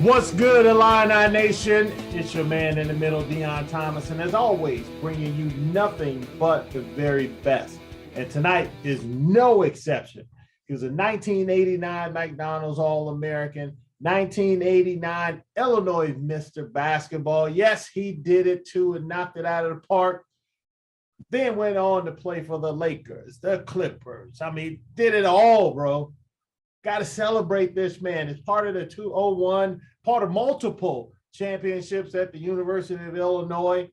What's good, Illini Nation? It's your man in the middle, Deon Thomas, and as always, bringing you nothing but the very best. And tonight is no exception. He was a 1989 McDonald's All-American, 1989 Illinois Mr. Basketball. Yes, he did it too and knocked it out of the park. Then went on to play for the Lakers, the Clippers. I mean, did it all, bro. Got to celebrate this man. It's part of the 201, part of multiple championships at the University of Illinois.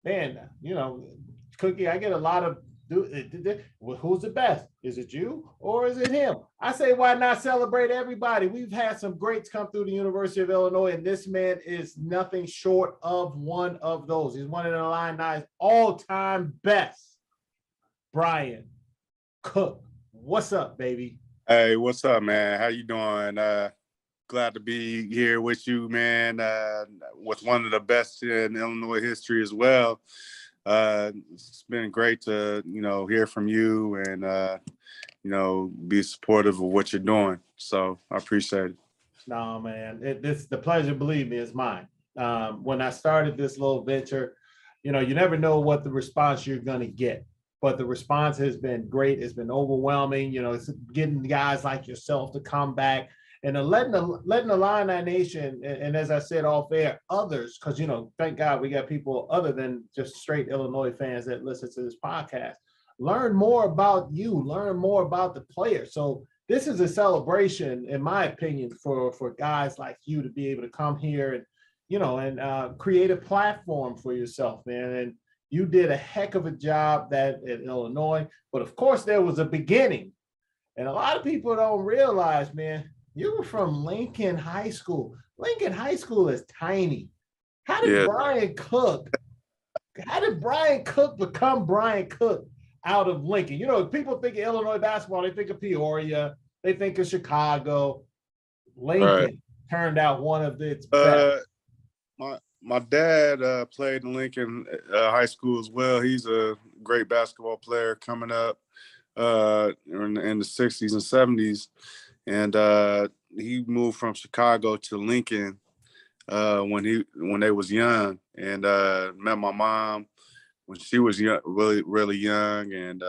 Man, you know, Cookie, I get a lot of, who's the best? Is it you or is it him? I say, why not celebrate everybody? We've had some greats come through the University of Illinois, and this man is nothing short of one of those. He's one of the Illini's all-time best. Brian Cook, what's up, baby? Hey, what's up, man? How you doing? Glad to be here with you, man, with one of the best in Illinois history as well. It's been great to, hear from you and, be supportive of what you're doing. So I appreciate it. No, man, the pleasure, believe me, is mine. When I started this little venture, you never know what the response you're going to get. But the response has been great. It's been overwhelming. It's getting guys like yourself to come back and letting the Illini Nation, and as I said off air, others, because, thank God we got people other than just straight Illinois fans that listen to this podcast, learn more about you, learn more about the player. So this is a celebration, in my opinion, for guys like you to be able to come here and, create a platform for yourself, man. And you did a heck of a job at Illinois, but of course there was a beginning. And a lot of people don't realize, man, you were from Lincoln High School. Lincoln High School is tiny. How did Brian Cook become Brian Cook out of Lincoln? People think of Illinois basketball, they think of Peoria, they think of Chicago. Lincoln turned out one of its best. My dad played in Lincoln High School as well. He's a great basketball player coming up in the 60s and 70s. And he moved from Chicago to Lincoln when they was young, and met my mom when she was young, really, really young. And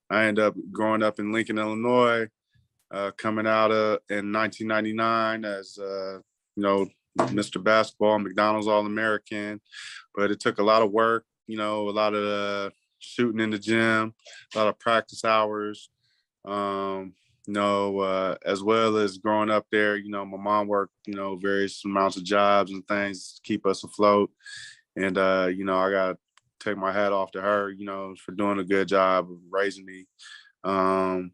I ended up growing up in Lincoln, Illinois, coming out in 1999 as, Mr. Basketball, McDonald's All-American, but it took a lot of work, a lot of shooting in the gym, a lot of practice hours, as well as growing up there, my mom worked, various amounts of jobs and things to keep us afloat. And, I got to take my hat off to her, for doing a good job of raising me. I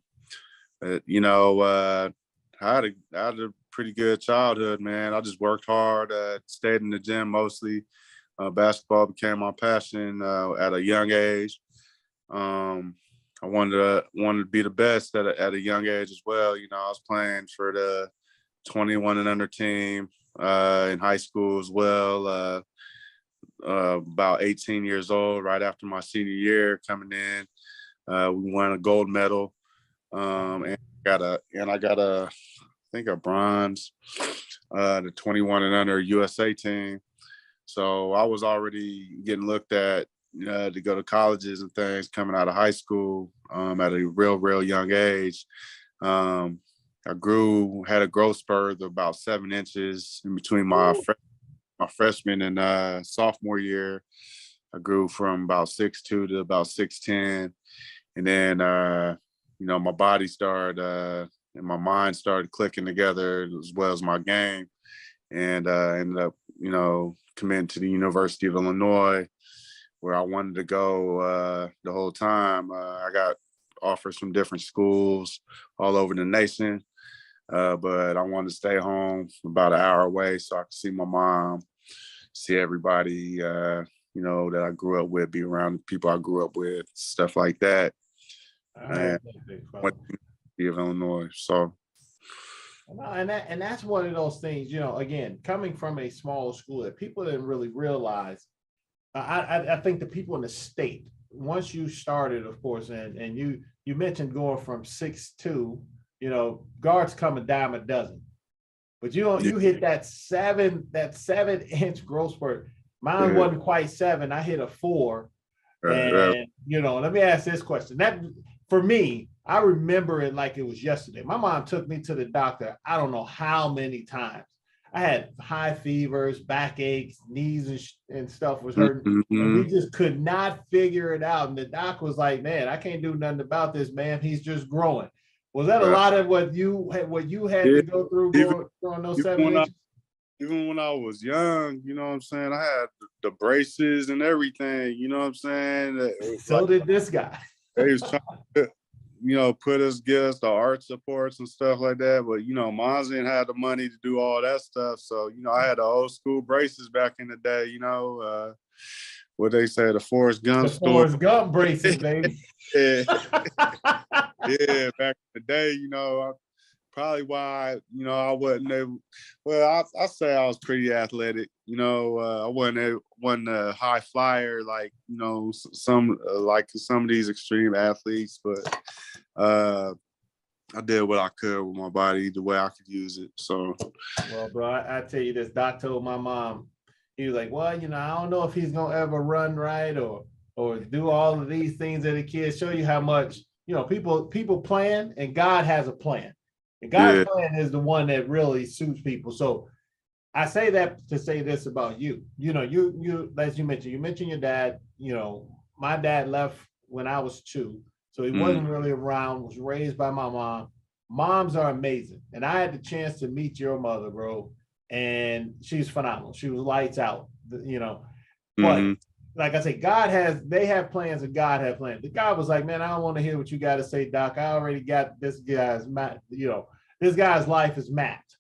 had a pretty good childhood, man. I just worked hard, stayed in the gym mostly. Basketball became my passion at a young age. I wanted to be the best at a young age as well. I was playing for the 21 and under team in high school as well. About 18 years old, right after my senior year coming in, we won a gold medal, and I got a bronze, the 21 and under USA team. So I was already getting looked at to go to colleges and things coming out of high school at a real young age. I had a growth spurt of about 7 inches in between my freshman and sophomore year. I grew from about 6'2" to about 6'10", and then my body started and my mind started clicking together as well as my game, and ended up, committing to the University of Illinois, where I wanted to go the whole time. I got offers from different schools all over the nation, but I wanted to stay home about an hour away so I could see my mom, see everybody, that I grew up with, be around the people I grew up with, stuff like that. And went to the University of Illinois. So, and that's one of those things, again, coming from a small school that people didn't really realize. I think the people in the state, once you started, of course, and you mentioned going from 6'2", guards come a dime a dozen. But you hit that 7-inch growth spurt. Mine Yeah. wasn't quite 7. I hit a 4. Right. And let me ask this question. That for me, I remember it like it was yesterday. My mom took me to the doctor. I don't know how many times. I had high fevers, backaches, knees and stuff was hurting. And we just could not figure it out. And the doc was like, man, I can't do nothing about this, man. He's just growing. Was that a lot of what you had to go through growing those 7 inches? Even when I was young, you know what I'm saying? I had the braces and everything, you know what I'm saying? So did this guy. They was trying to, get us the art supports and stuff like that. But, moms didn't have the money to do all that stuff. So, I had the old school braces back in the day, what they say, the Forrest Gump store. Forrest Gump braces, baby. Yeah. Yeah, back in the day, probably why, I wasn't able, I say I was pretty athletic, I wasn't a high flyer like, some of these extreme athletes, but I did what I could with my body the way I could use it. So, well, bro, I tell you this, Doc told my mom, he was like, well, I don't know if he's going to ever run right or do all of these things that the kids show you how much, people plan and God has a plan. And God's plan is the one that really suits people. So I say that to say this about you. You as you mentioned your dad. My dad left when I was 2, so he wasn't really around. Was raised by my mom. Moms are amazing, and I had the chance to meet your mother, bro, and she's phenomenal. She was lights out, But like I say, they have plans and God had plans. The God was like, man, I don't want to hear what you got to say, Doc. I already got this guy's, this guy's life is mapped.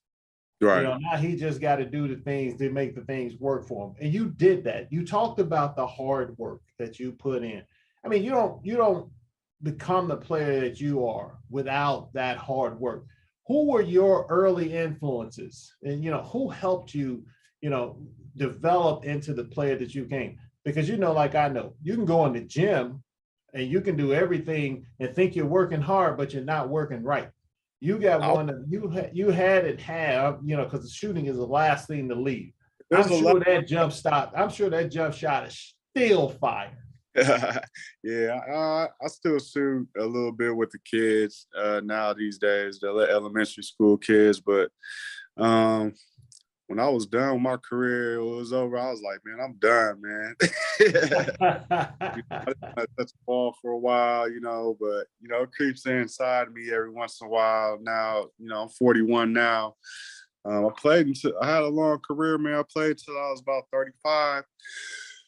right. Now he just got to do the things to make the things work for him. And you did that. You talked about the hard work that you put in. I mean, you don't become the player that you are without that hard work. Who were your early influences? And, who helped you, develop into the player that you became? Because, like I know, you can go in the gym and you can do everything and think you're working hard, but you're not working right. You got one of you had it have, because the shooting is the last thing to leave. I'm sure that jump shot is still fire. Yeah, I still shoot a little bit with the kids now these days, the elementary school kids, but when I was done with my career, it was over. I was like, man, I'm done, man. I touched the ball for a while, but it creeps inside me every once in a while. Now, I'm 41 now. I had a long career, man. I played till I was about 35.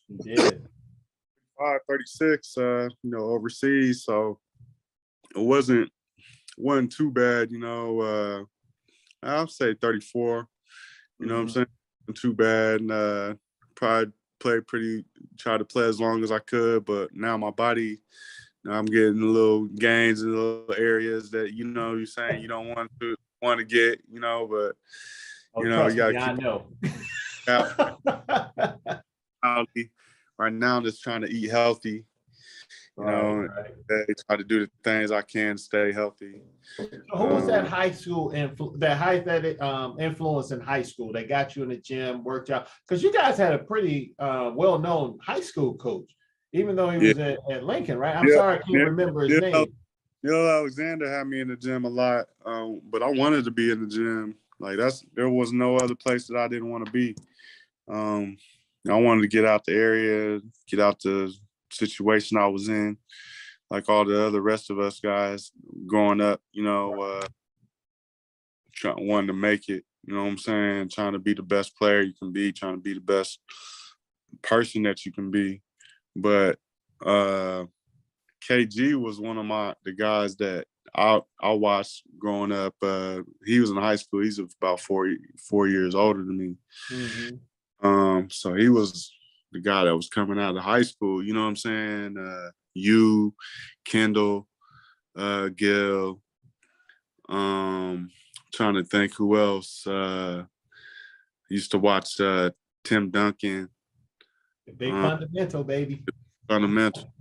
You did. 36, overseas. So it wasn't too bad, I'll say 34. You know what I'm saying? Too bad. And probably tried to play as long as I could, but now my body, I'm getting little gains in little areas that, you're saying you don't want to get, but, you got to keep healthy. Right now, I'm just trying to eat healthy. Right. Try to do the things I can to stay healthy. So who was that high school influence in high school that got you in the gym, worked out? Because you guys had a pretty well-known high school coach, even though he was at Lincoln, right? I'm sorry, I can't remember his name. Alexander had me in the gym a lot, but I wanted to be in the gym. Like there was no other place that I didn't want to be. I wanted to get out the area, get out the situation I was in, like all the other rest of us guys growing up, wanting to make it, you know what I'm saying? Trying to be the best player you can be, trying to be the best person that you can be. But KG was one of the guys that I watched growing up. He was in high school. He's about 4 years older than me. So he was the guy that was coming out of high school, you know what I'm saying? You, Kendall, Gil, trying to think who else. Used to watch Tim Duncan. The big fundamental, baby. Fundamental.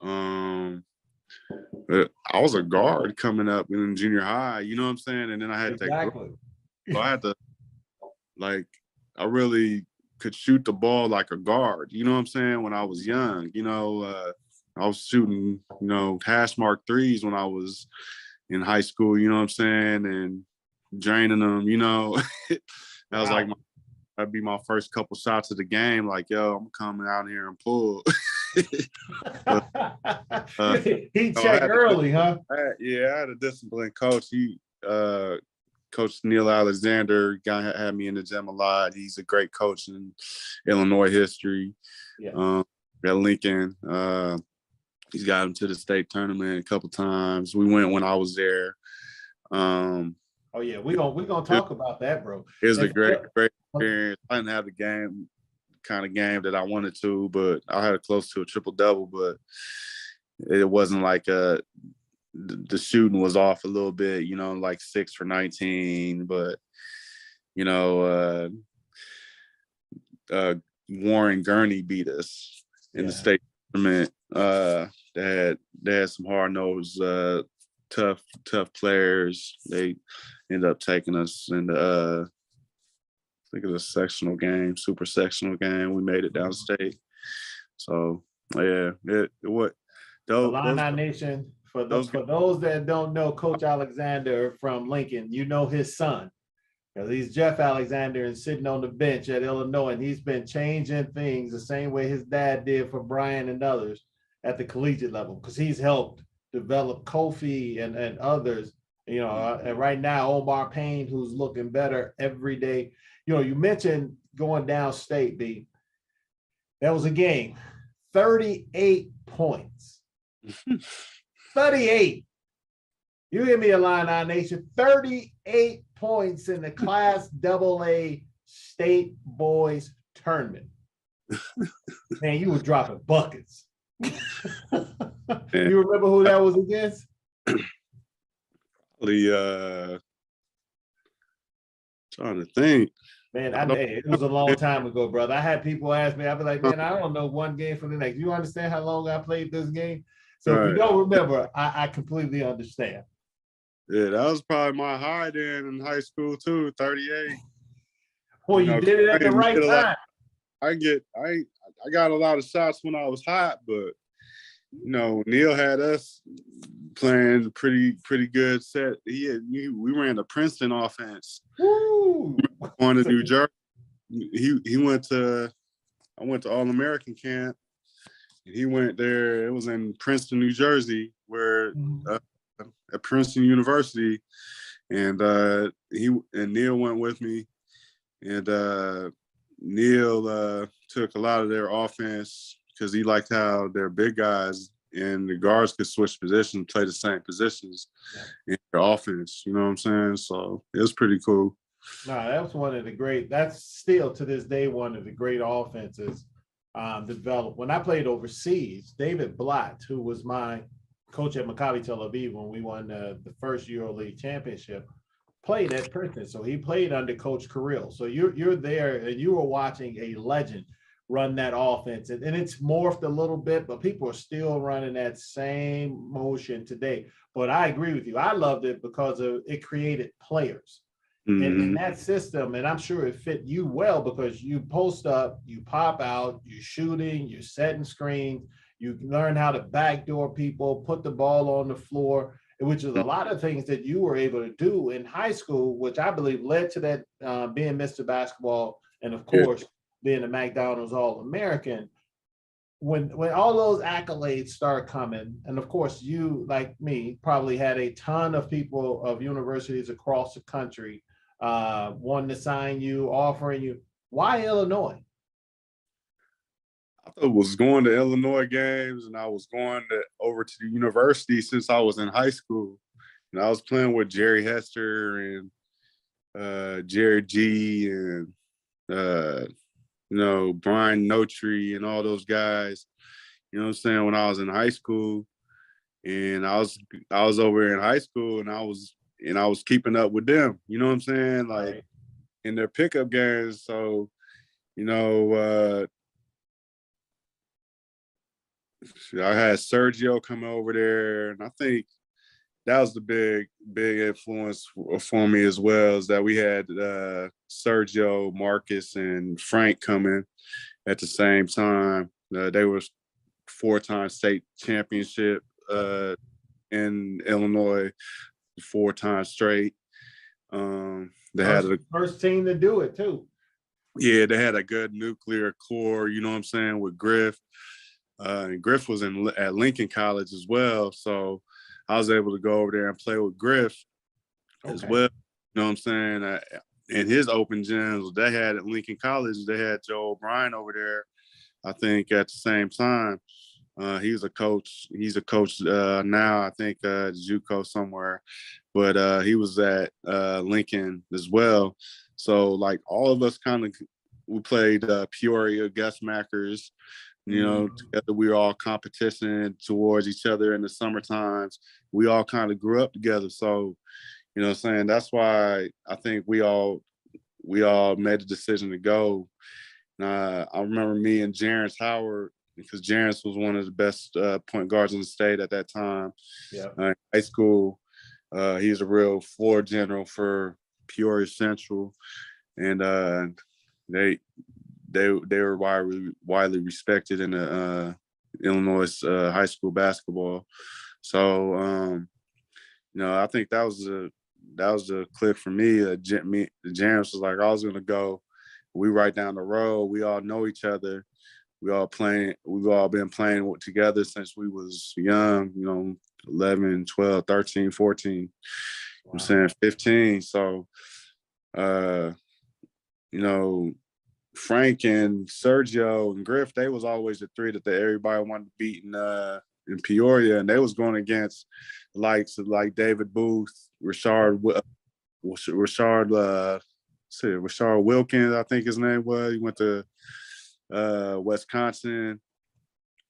I was a guard coming up in junior high, you know what I'm saying? And then I had that So I had to, like, I really could shoot the ball like a guard. You know what I'm saying? When I was young, I was shooting, hash mark threes when I was in high school. You know what I'm saying? And draining them. That was like Wow. that'd be my first couple shots of the game. Like, yo, I'm coming out here and pull. But, He I checked had early, huh? I had a disciplined coach. Coach Neil Alexander, guy had me in the gym a lot. He's a great coach in Illinois history. Yeah. At Lincoln, he's got him to the state tournament a couple times. We went when I was there. Oh yeah, we're gonna talk about that, bro. It was a And great experience. I didn't have the kind of game that I wanted to, but I had close to a triple double. But it wasn't like the shooting was off a little bit, like 6 for 19. But Warren Gurney beat us in the state tournament. They had some hard nosed, tough players. They ended up taking us in the I think it was a sectional game, super sectional game. We made it downstate. So yeah, what those Illini Nation, for those that don't know Coach Alexander from Lincoln, his son. Because he's Jeff Alexander and sitting on the bench at Illinois, and he's been changing things the same way his dad did for Brian and others at the collegiate level, because he's helped develop Kofi and others, and right now Omar Payne, who's looking better every day. You mentioned going downstate, B. That was a game, 38 points. 38. You hear me, Illini Nation? 38 points in the Class AA State Boys Tournament. Man, you were dropping buckets. You remember who that was against? Trying to think. Man, it was a long time ago, brother. I had people ask me, I'd be like, man, I don't know one game from the next. You understand how long I played this game? So if you don't remember, I completely understand. Yeah, that was probably my high then in high school too, 38. Well, you did it at the right time. I got a lot of shots when I was hot, but Neil had us playing pretty good set. We ran the Princeton offense. Woo! Going to New Jersey. I went to All-American camp, and he went there. It was in Princeton, New Jersey, where at Princeton University, and Neil went with me, and Neil took a lot of their offense because he liked how their big guys and the guards could switch positions, play the same positions in their offense. You know what I'm saying? So it was pretty cool. No, that was that's still to this day one of the great offenses developed. When I played overseas, David Blatt, who was my coach at Maccabi Tel Aviv when we won the first EuroLeague championship, played at Princeton. So he played under Coach Kirill. So you're there and you were watching a legend run that offense. And it's morphed a little bit, but people are still running that same motion today. But I agree with you. I loved it because it created players. And in that system, and I'm sure it fit you well because you post up, you pop out, you're shooting, you're setting screens, you learn how to backdoor people, put the ball on the floor, which is a lot of things that you were able to do in high school, which I believe led to that being Mr. Basketball and, of course, being a McDonald's All-American. When all those accolades start coming, and of course, you, like me, probably had a ton of people of universities across the country wanting to sign you, offering you. Why Illinois? I was going to Illinois games, and I was going over to the university since I was in high school. And I was playing with Jerry Hester and Jared G and Brian Notary and all those guys. You know what I'm saying? When I was in high school, and I was over in high school, and I was keeping up with them. You know what I'm saying? Like in their pickup games. So, I had Sergio come over there, and I think that was the big influence for me as well, is that we had Sergio, Marcus, and Frank coming at the same time. They were 4-time state championship in Illinois, 4 times straight. They had a first team to do it too. Yeah, they had a good nuclear core, you know what I'm saying, with Griff. And Griff was at Lincoln College as well. So I was able to go over there and play with Griff as well. You know what I'm saying? In his open gyms they had at Lincoln College, they had Joe O'Brien over there, I think, at the same time. He was a coach. He's a coach now, I think, JUCO somewhere. But he was at Lincoln as well. So, like, all of us we played Peoria Guestmakers. You know, together we were all competition towards each other in the summer times. We all kind of grew up together. So, you know what I'm saying? That's why I think we all made the decision to go. I remember me and Jarence Howard, because Jarence was one of the best point guards in the state at that time. Yeah. In high school, he's a real floor general for Peoria Central, and they were widely respected in the Illinois high school basketball. So you know, I think that was the click for me. Jarence was like, I was gonna go. We right down the road. We all know each other. We've all been playing together since we was young, you know, 11, 12, 13, 14, wow. I'm saying 15. So, you know, Frank and Sergio and Griff, they was always the 3 that everybody wanted to beat in Peoria. And they was going against the likes of like David Booth, Rashard Wilkins, I think his name was. He went to Wisconsin.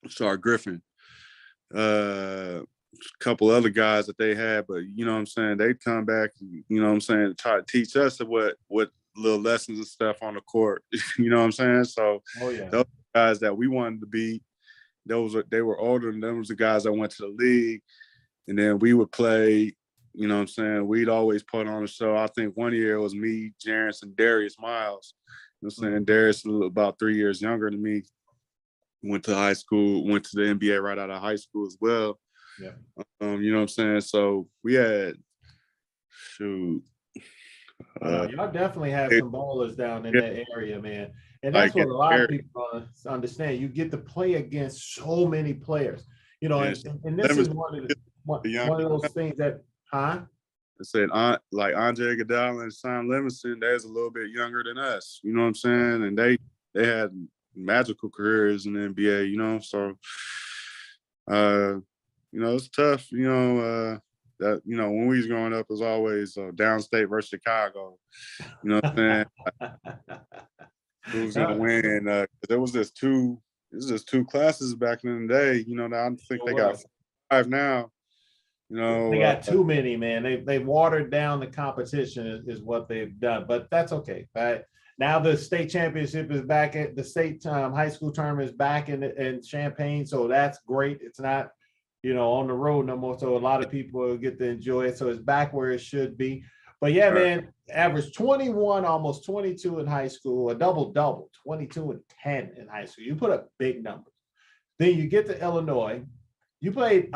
Rashard Griffin. A couple other guys that they had, but you know what I'm saying, they'd come back, you know what I'm saying, try to teach us what little lessons and stuff on the court. You know what I'm saying? So those guys that we wanted to beat, they were older, and those were the guys that went to the league. And then we would play, you know what I'm saying, we'd always put on a show. I think one year it was me, Jarence, and Darius Miles. You know what I'm saying? Darius was about 3 years younger than me. Went to high school, went to the NBA right out of high school as well. Yeah. You know what I'm saying? So we had, y'all definitely have some ballers down in that area, man. And that's what a lot of people understand. You get to play against so many players, you know, and this is one of those things that, I said, like Andre Iguodala and Sean Livingston, they's a little bit younger than us. You know what I'm saying? And they had magical careers in the NBA, you know. So, you know, it's tough. You know, that, you know, when we was growing up, it was always downstate versus Chicago. You know what I'm saying? Who's gonna win? There was just two classes back in the day. You know, I think they got 5 now. You know, they got too many, man. They watered down the competition is what they've done, but that's okay. Right? Now the state championship is back at the state high school tournament is back in Champaign, so that's great. It's not, you know, on the road no more, so a lot of people will get to enjoy it. So it's back where it should be. But yeah, man, average 21, almost 22 in high school, a double-double, 22 and 10 in high school. You put up big numbers. Then you get to Illinois. You played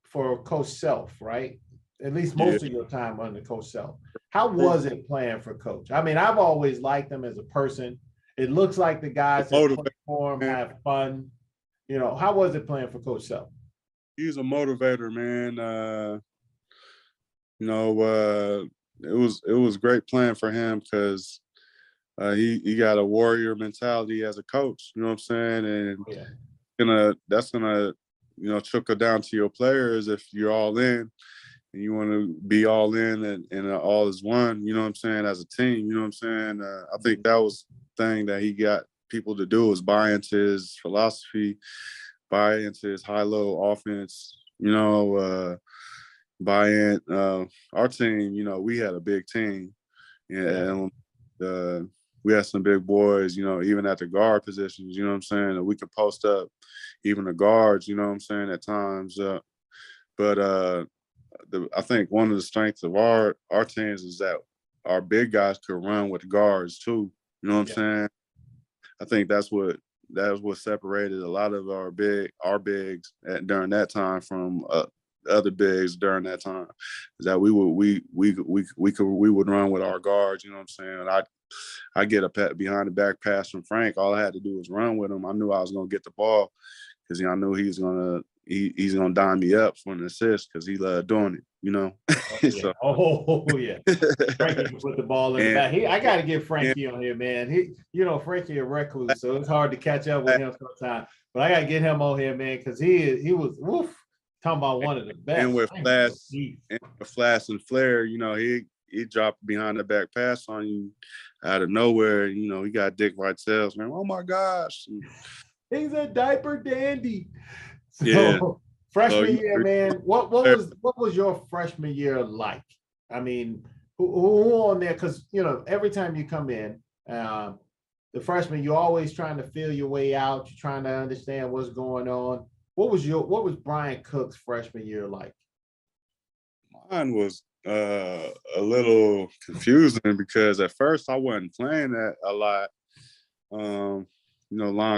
for Coach Self, right? At least most of your time under Coach Self. How was it playing for Coach? I mean, I've always liked him as a person. It looks like the guys that play for him have fun. You know, how was it playing for Coach Self? He's a motivator, man. You know, it was great playing for him because he got a warrior mentality as a coach. You know what I'm saying? And that's gonna you know, trickle down to your players if you're all in and you want to be all in and all is one, you know what I'm saying, as a team, you know what I'm saying? I think that was the thing that he got people to do, is buy into his philosophy, buy into his high-low offense, you know, buy in. Our team, you know, we had a big team. And we had some big boys, you know, even at the guard positions, you know what I'm saying? And we could post up even the guards, you know what I'm saying, at times. But I think one of the strengths of our teams is that our big guys could run with the guards too. You know what I'm saying? I think that's what separated a lot of our bigs during that time from other bigs during that time, is that we would run with our guards. You know what I'm saying? I get a behind the back pass from Frank. All I had to do was run with him. I knew I was gonna get the ball because I knew he's gonna dime me up for an assist because he loved doing it. You know. Oh, yeah. So, Yeah. Frankie can put the ball in the back. I got to get Frankie on here, man. Frankie a recluse, so it's hard to catch up with him sometimes. But I got to get him on here, man, because he was talking about one of the best. And with flash and flare, he dropped behind the back pass on you out of nowhere. He got Dick Vitale's, man. Oh my gosh, he's a diaper dandy. So, yeah. Freshman year, man. What was your freshman year like? I mean, who on there? Because every time you come in, the freshman, you're always trying to feel your way out. You're trying to understand what's going on. What was Brian Cook's freshman year like? Mine was a little confusing because at first I wasn't playing that a lot. Lon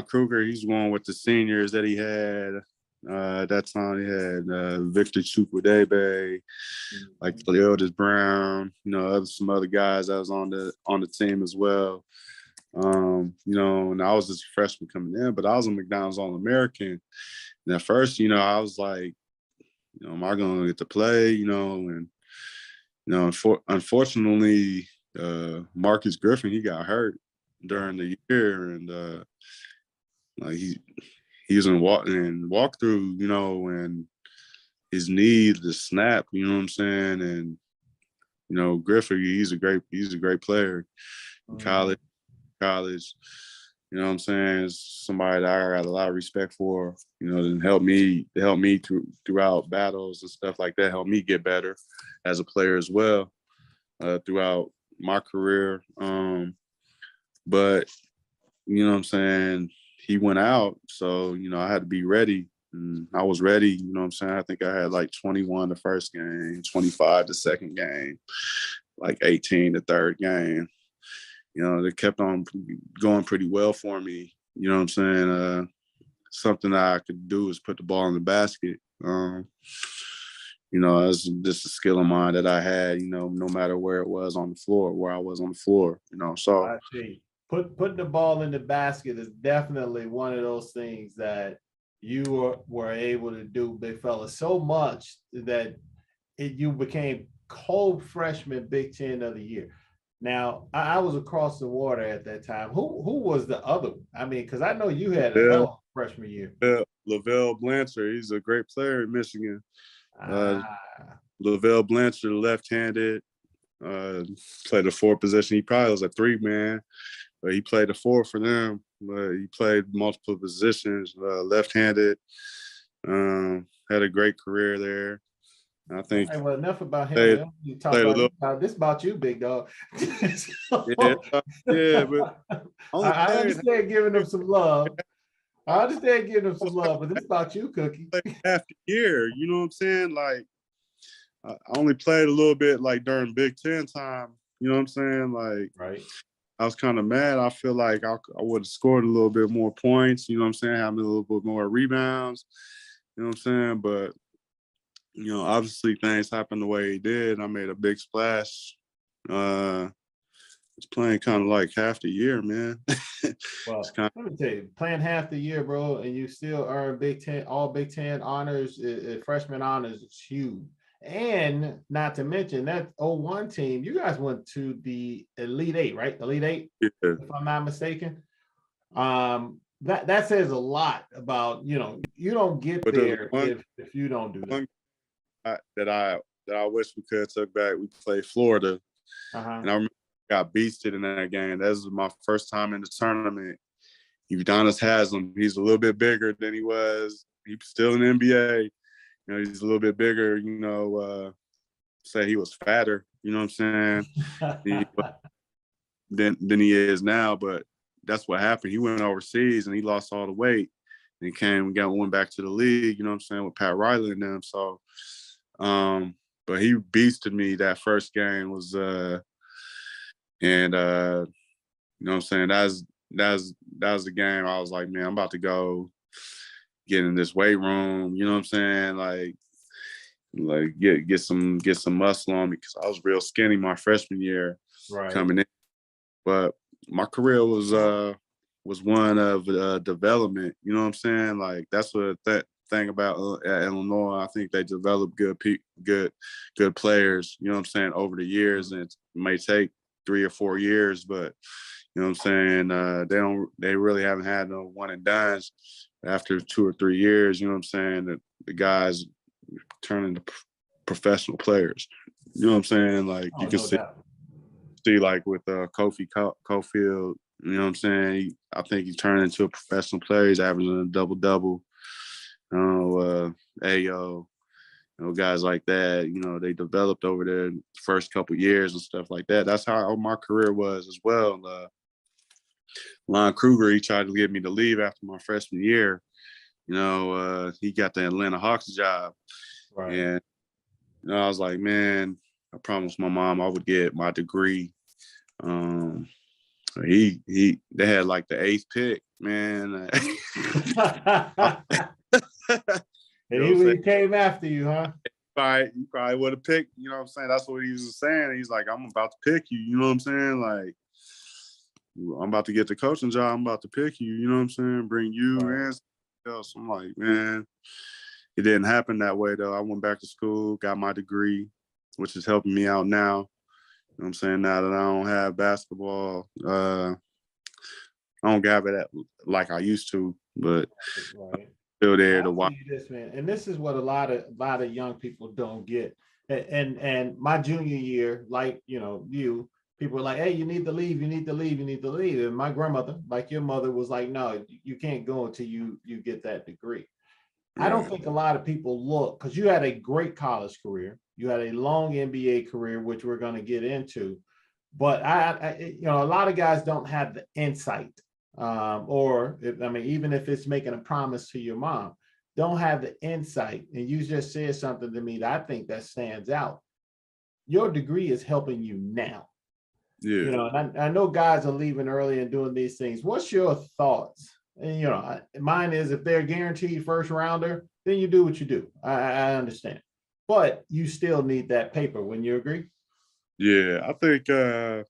Kruger, he's going with the seniors that he had. At that time, he had Victor Chukwudebe, like Leotis Brown, some other guys that was on the team as well. And I was just a freshman coming in, but I was a McDonald's All-American. And at first, I was like, am I going to get to play? Unfortunately, Marcus Griffin, he got hurt during the year, and he was in walkthrough, and his knee just snapped. You know what I'm saying? And Griffin, he's a great player in college. You know what I'm saying? It's somebody that I got a lot of respect for. And help me throughout battles and stuff like that. Help me get better as a player as well throughout my career. But you know what I'm saying? He went out, so I had to be ready, and I was ready. You know what I'm saying? I think I had like 21 the first game, 25 the second game, like 18 the third game. They kept on going pretty well for me. You know what I'm saying? Something that I could do is put the ball in the basket. That's just a skill of mine that I had. No matter where I was on the floor. So I see. Putting the ball in the basket is definitely one of those things that you were able to do, big fella, so much that you became co-freshman Big Ten of the year. Now, I was across the water at that time. Who was the other one? I mean, because I know you had a hell of a freshman year. Lavelle Blanchard, he's a great player in Michigan. Lavelle Blanchard, left-handed, played a four position. He probably was a three-man. But he played a four for them. He played multiple positions, left-handed. Had a great career there. I think. Well, enough about him. You talk about this about you, big dog. Yeah, but I understand giving him some love. But this is about you, Cookie. Half the year, you know what I'm saying? Like, I only played a little bit, like during Big Ten time. You know what I'm saying? Like, right. I was kind of mad. I feel like I would have scored a little bit more points, you know what I'm saying? Having a little bit more rebounds, you know what I'm saying? But, obviously things happened the way it did. I made a big splash. It's playing kind of like half the year, man. Well, let me tell you, playing half the year, bro, and you still earn all Big Ten honors, freshman honors, it's huge. And not to mention that 01 team, you guys went to the Elite Eight, right? Elite Eight, yeah. If I'm not mistaken. That says a lot about, you don't get there if you don't do that. That I wish we could have took back. We played Florida, and I remember I got beasted in that game. That was my first time in the tournament. Udonis Haslam, he's a little bit bigger than he was. He's still in the NBA. He's a little bit bigger, say he was fatter, you know what I'm saying, than he is now. But that's what happened. He went overseas and he lost all the weight. And went back to the league, you know what I'm saying, with Pat Riley and them. So, but he beasted me that first game was and you know what I'm saying, that was the game I was like, man, I'm about to go get in this weight room, you know what I'm saying, like get some muscle on me, because I was real skinny my freshman year Right. coming in. But my career was one of development. You know what I'm saying? Like, that's what that thing about at Illinois. I think they develop good players. You know what I'm saying, over the years, and it may take 3 or 4 years, but you know what I'm saying. They really haven't had no one and dones. After 2 or 3 years, you know what I'm saying, the guys turn into professional players. You know what I'm saying? Like, you can No doubt. see like with Kofi Cofield, you know what I'm saying? I think he's turned into a professional player. He's averaging a double-double. Ayo, guys like that, they developed over the first couple years and stuff like that. That's how my career was as well. Lon Kruger, he tried to get me to leave after my freshman year. He got the Atlanta Hawks job. Right. And I was like, man, I promised my mom I would get my degree. They had like the 8th pick, man. And he came after you, huh? He probably would have picked, you know what I'm saying? That's what he was saying. He's like, I'm about to pick you, you know what I'm saying? Like, I'm about to get the coaching job. I'm about to pick you, you know what I'm saying? Bring you in. Else. I'm like, man, it didn't happen that way, though. I went back to school, got my degree, which is helping me out now. You know what I'm saying? Now that I don't have basketball, I don't have it like I used to, but right. Still there to I'll watch. tell you this, man, and this is what a lot of young people don't get. And my junior year, like people were like, hey, you need to leave, you need to leave, you need to leave. And my grandmother, like your mother, was like, no, you can't go until you get that degree. I don't think a lot of people look, because you had a great college career, you had a long NBA career, which we're going to get into, but a lot of guys don't have the insight, even if it's making a promise to your mom, don't have the insight. And you just said something to me that I think that stands out. Your degree is helping you now. Yeah. And I know guys are leaving early and doing these things. What's your thoughts? And mine is, if they're guaranteed first rounder, then you do what you do. I understand, but you still need that paper. Wouldn't you agree? Yeah, I think if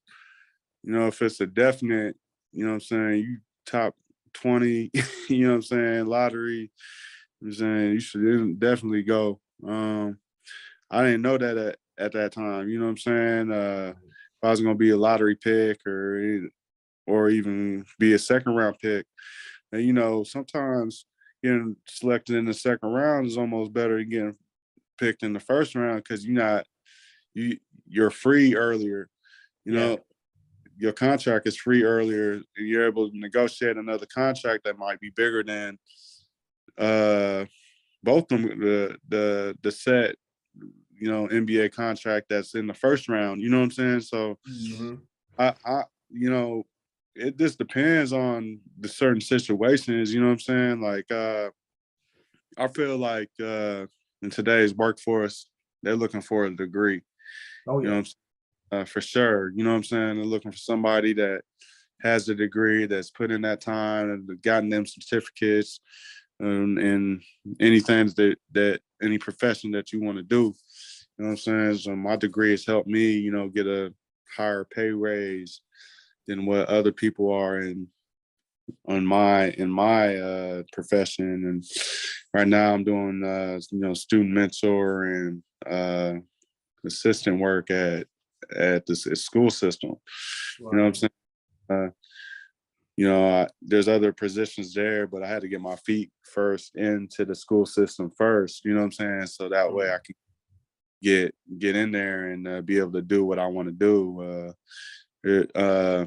it's a definite, you know what I'm saying, you top 20, you know what I'm saying, lottery, you know what I'm saying, you should definitely go. I didn't know that at that time, you know what I'm saying. If I was gonna be a lottery pick or even be a second round pick. And sometimes getting selected in the second round is almost better than getting picked in the first round, because you're free earlier. Your contract is free earlier, and you're able to negotiate another contract that might be bigger than both of them, the set NBA contract that's in the first round. You know what I'm saying? So I it just depends on the certain situations. You know what I'm saying? Like I feel like in today's workforce, they're looking for a degree. Oh, yeah. You know what I'm saying? For sure. You know what I'm saying? They're looking for somebody that has a degree, that's put in that time and gotten them certificates, and anything that any profession that you want to do. You know what I'm saying? So my degree has helped me, get a higher pay raise than what other people are in my profession. And right now I'm doing student mentor and assistant work at the school system. Right. You know what I'm saying? There's other positions there, but I had to get my feet first into the school system first. You know what I'm saying? So that way I can get in there and be able to do what I want to do. I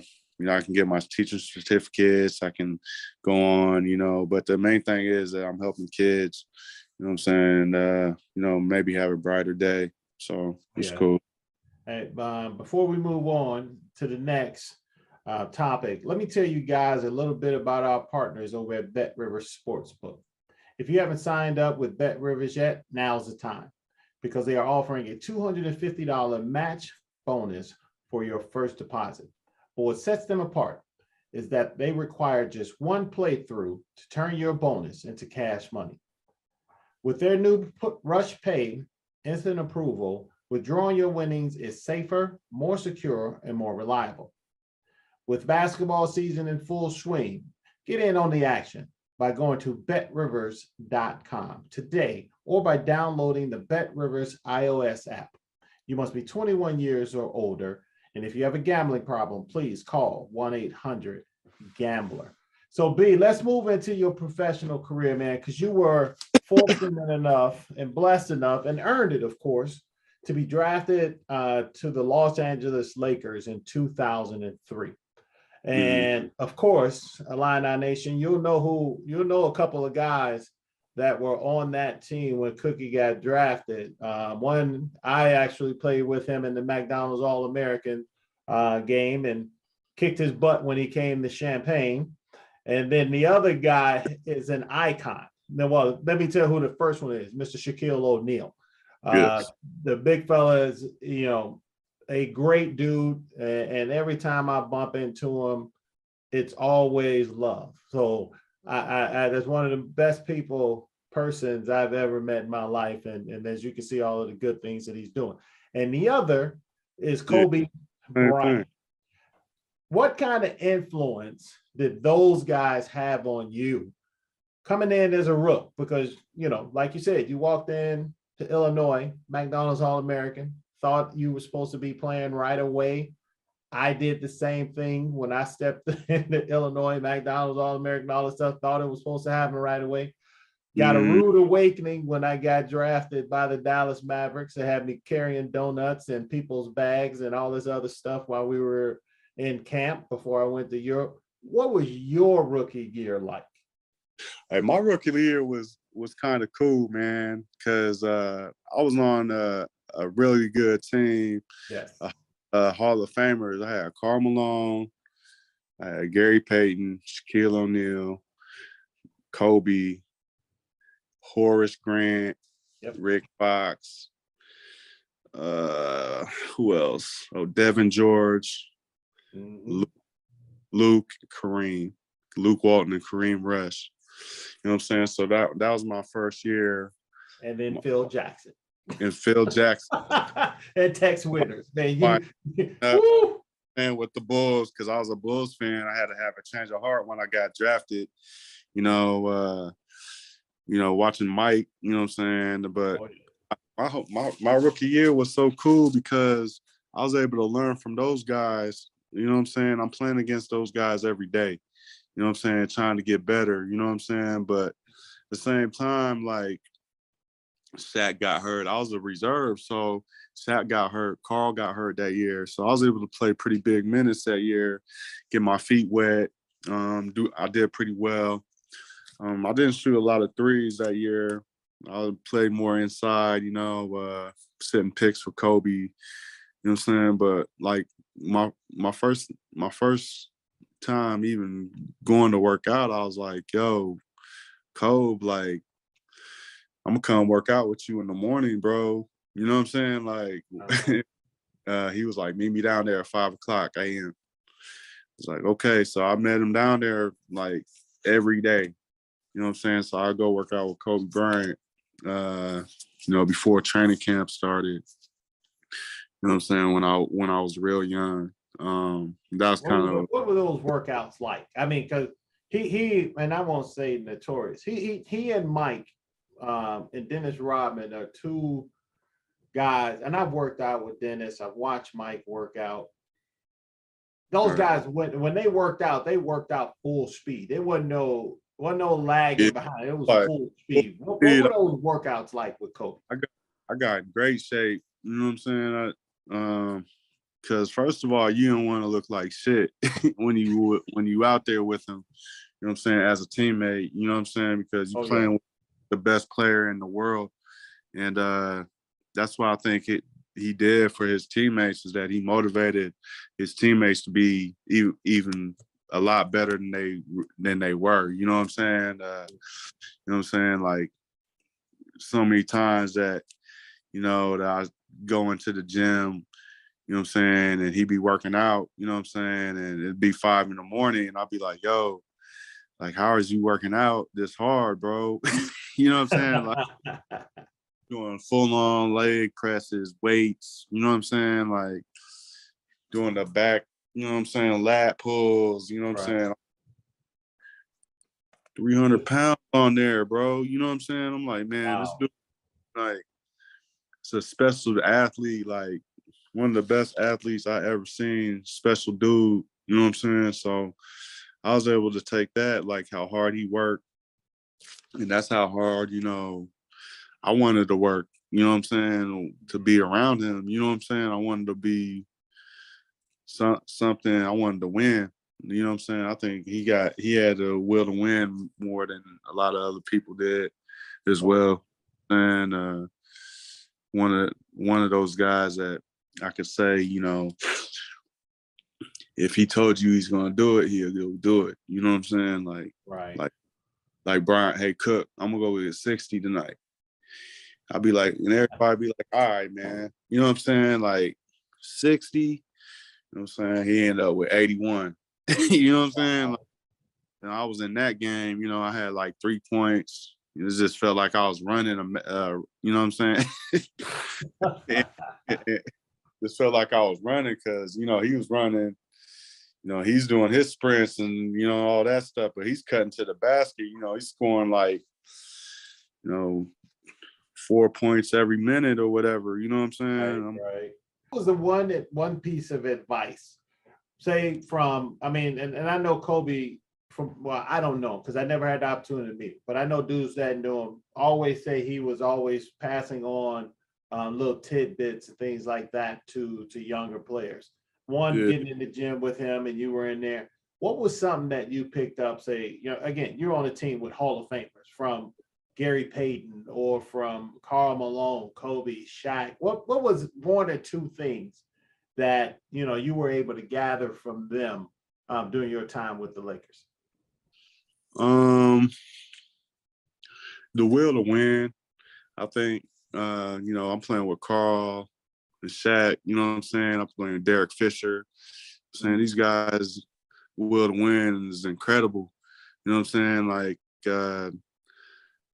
can get my teacher certificates. I can go on, but the main thing is that I'm helping kids, you know what I'm saying, maybe have a brighter day. So it's cool. Hey, before we move on to the next topic, let me tell you guys a little bit about our partners over at Bet Rivers Sportsbook. If you haven't signed up with Bet Rivers yet, now's the time. because they are offering a $250 match bonus for your first deposit. But what sets them apart is that they require just one playthrough to turn your bonus into cash money. With their new Rush Pay instant approval, withdrawing your winnings is safer, more secure, and more reliable. With basketball season in full swing, get in on the action by going to betrivers.com today or by downloading the BetRivers iOS app. You must be 21 years or older, and if you have a gambling problem, please call 1-800-GAMBLER. So, B, let's move into your professional career, man, because you were fortunate enough and blessed enough and earned it, of course, to be drafted to the Los Angeles Lakers in 2003. And of course, Illini Nation, you'll know a couple of guys that were on that team when Cookie got drafted. One, I actually played with him in the McDonald's All-American game and kicked his butt when he came to Champaign. And then the other guy is an icon. Now, well, let me tell you who the first one is, Mr. Shaquille O'Neal. Yes. The big fella is, a great dude. And every time I bump into him, it's always love. So I that's one of the best persons I've ever met in my life. And as you can see, all of the good things that he's doing. And the other is Kobe Bryant. What kind of influence did those guys have on you coming in as a rook? Because, like you said, you walked in to Illinois, McDonald's All-American, thought you were supposed to be playing right away. I did the same thing when I stepped into Illinois, McDonald's All-American, all this stuff, thought it was supposed to happen right away. Got a rude awakening when I got drafted by the Dallas Mavericks. They had me carrying donuts and people's bags and all this other stuff while we were in camp before I went to Europe. What was your rookie year like? Hey, my rookie year was kind of cool, man, because I was on a really good team. Yes. Hall of Famers. I had Karl Malone, I had Gary Payton, Shaquille O'Neal, Kobe, Horace Grant, Rick Fox. Who else? Oh, Devin George, Luke, Kareem, Luke Walton, and Kareem Rush. You know what I'm saying? So that was my first year. And then Phil Jackson. And Phil Jackson. And Tex Winters. Man, and with the Bulls, because I was a Bulls fan, I had to have a change of heart when I got drafted. Watching Mike, you know what I'm saying? But my rookie year was so cool because I was able to learn from those guys. You know what I'm saying? I'm playing against those guys every day. You know what I'm saying? Trying to get better. You know what I'm saying? But at the same time, like, Shaq got hurt. I was a reserve, so Shaq got hurt. Carl got hurt that year. So I was able to play pretty big minutes that year, get my feet wet. I did pretty well. I didn't shoot a lot of threes that year. I played more inside, setting picks for Kobe. You know what I'm saying? But like my first time even going to work out, I was like, yo, Kobe, like, I'm gonna come work out with you in the morning, bro. You know what I'm saying? Like, he was like, meet me down there at 5:00 a.m. It's like, okay. So I met him down there like every day. You know what I'm saying? So I go work out with Kobe Bryant, before training camp started. You know what I'm saying? When I was real young. That's kind of what were those workouts like? I mean, because he and I won't say notorious. He and Mike and Dennis Rodman are two guys, and I've worked out with Dennis. I've watched Mike work out. Those guys, when they worked out full speed. There wasn't no lagging behind. It was full speed. What were those workouts like with Kobe? I got great shape. You know what I'm saying? Because first of all, you don't want to look like shit when you out there with him. You know what I'm saying? As a teammate, you know what I'm saying? Because you're playing with the best player in the world, and that's why I think he did for his teammates is that he motivated his teammates to be even a lot better than they were. You know what I'm saying? You know what I'm saying? Like so many times that that I go into the gym, you know what I'm saying, and he be working out, you know what I'm saying, and it'd be 5 in the morning, and I'll be like, yo, like, how is you working out this hard, bro? You know what I'm saying? Like, doing full on leg presses, weights, you know what I'm saying? Like, doing the back, you know what I'm saying, lat pulls, you know what I'm Right. saying? 300 pounds on there, bro. You know what I'm saying? I'm like, man, this Wow. dude, like, it's a special athlete, like one of the best athletes I ever seen, special dude, you know what I'm saying? So I was able to take that, like how hard he worked. And that's how hard, I wanted to work, you know what I'm saying, to be around him, you know what I'm saying? I wanted to be something, I wanted to win. You know what I'm saying? I think he had the will to win more than a lot of other people did as well. And one of those guys that I could say, if he told you he's gonna do it, he'll go do it. You know what I'm saying? Right. Like like Brian, hey Cook, I'm gonna go with 60 tonight. I'll be like, and everybody be like, all right, man. You know what I'm saying? Like 60, you know what I'm saying? He ended up with 81. You know what I'm saying? Like, and I was in that game, I had like 3 points. It just felt like I was running you know what I'm saying? It just felt like I was running because, he was running, he's doing his sprints and, all that stuff, but he's cutting to the basket, he's scoring like, you know, 4 points every minute or whatever, you know what I'm Right. saying? Right. What was the one piece of advice, say from, I mean, and I know Kobe from, well, I don't know because I never had the opportunity to meet him, but I know dudes that knew him always say he was always passing on little tidbits and things like that to younger players. One, Yeah. getting in the gym with him and you were in there. What was something that you picked up, say, again, you're on a team with Hall of Famers from Gary Payton or from Karl Malone, Kobe, Shaq. What was one or two things that you were able to gather from them during your time with the Lakers? Um, the will to win. I think I'm playing with Carl and Shaq, you know what I'm saying? I'm playing with Derek Fisher. I'm saying these guys will to win is incredible. You know what I'm saying? Like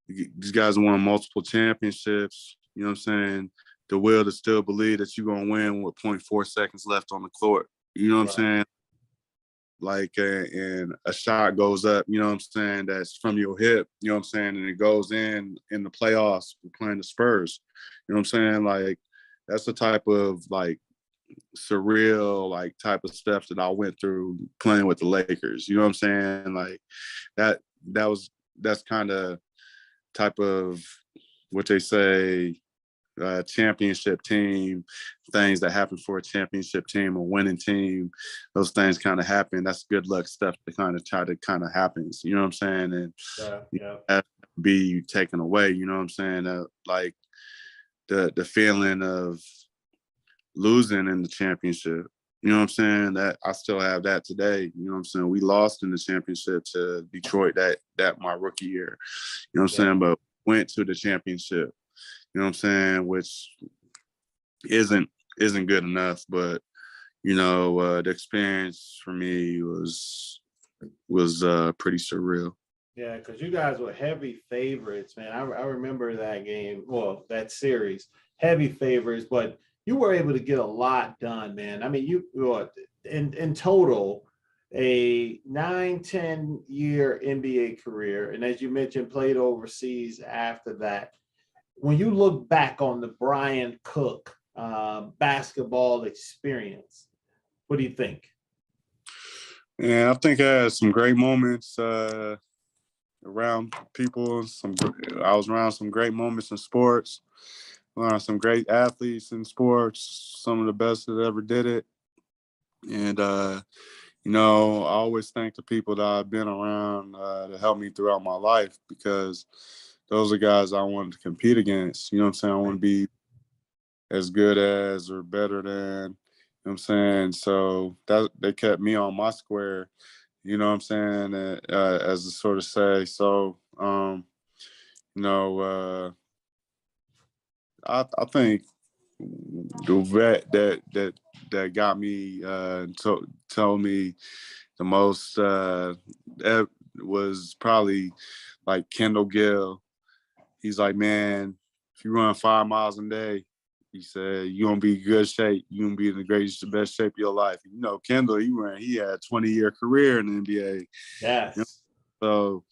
these guys won multiple championships, you know what I'm saying? The will to still believe that you're gonna win with zero point 0.4 seconds left on the court. You know what I'm Right. saying? Like and a shot goes up, you know what I'm saying, that's from your hip, you know what I'm saying, and it goes in the playoffs. We're playing the Spurs, you know what I'm saying, like that's the type of like surreal like type of stuff that I went through playing with the Lakers, you know what I'm saying, like that that's kind of type of what they say championship team, things that happen for a championship team, a winning team, those things kind of happen. That's good luck stuff that kind of happens. You know what I'm saying? And Yeah. Yeah. that be taken away. You know what I'm saying? Like the feeling of losing in the championship. You know what I'm saying? That I still have that today. You know what I'm saying? We lost in the championship to Detroit that my rookie year. You know what I'm Yeah. saying? But went to the championship. You know what I'm saying? Which isn't good enough, but the experience for me was pretty surreal. Yeah, because you guys were heavy favorites, man. I remember that game, well, that series, heavy favorites, but you were able to get a lot done, man. I mean, you were in total a 9-10 year NBA career. And as you mentioned, played overseas after that. When you look back on the Brian Cook basketball experience, what do you think? And I think I had some great moments around people. I was around some great moments in sports, around some great athletes in sports, some of the best that ever did it. And I always thank the people that I've been around to help me throughout my life because those are guys I wanted to compete against. You know what I'm saying? I want to be as good as or better than. You know what I'm saying? So that they kept me on my square, you know what I'm saying, as to sort of say. So, you know, I think the vet that got me told me the most was probably like Kendall Gill. He's like, man, if you run 5 miles a day, he said, you're gonna be in good shape. You're gonna be in the best shape of your life. You know, Kendall, he had a 20-year career in the NBA. Yes. You know? So,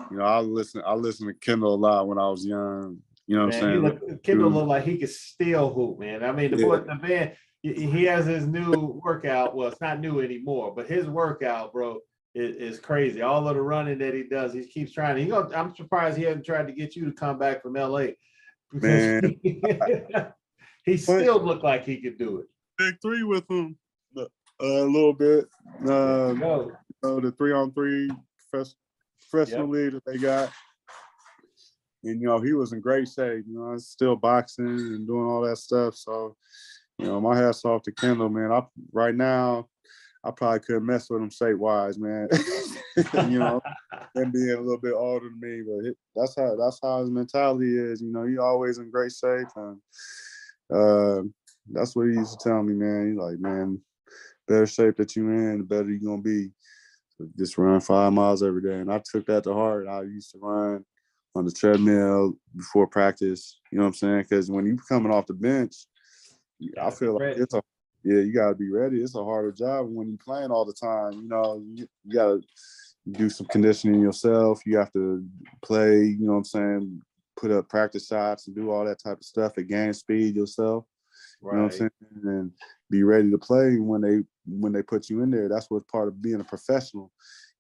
you know, I listened to Kendall a lot when I was young. You know what I'm saying? Kendall looked like he could still hoop, man. I mean, the man, he has his new workout. Well, it's not new anymore, but his workout, bro, is crazy. All of the running that he does, he keeps trying. I'm surprised he hasn't tried to get you to come back from LA because he still looked like he could do it. Big three with him a little bit. You know, the 3-on-3 freshman league that they got. And, you know, he was in great shape. You know, still boxing and doing all that stuff. So, you know, my hat's off to Kendall, man. Right now, I probably couldn't mess with him shape-wise, man. You know, and being a little bit older than me, but that's how his mentality is. You know, he always in great shape, and that's what he used to tell me, man. He's like, man, better shape that you in, the better you're gonna be. So just run 5 miles every day, and I took that to heart. I used to run on the treadmill before practice. You know what I'm saying? Because when you're coming off the bench, I feel like you got to be ready. It's a harder job when you're playing all the time. You know, you got to do some conditioning yourself. You have to play, you know what I'm saying, put up practice shots and do all that type of stuff to gain speed yourself. Right. You know what I'm saying? And be ready to play when they put you in there. That's what's part of being a professional.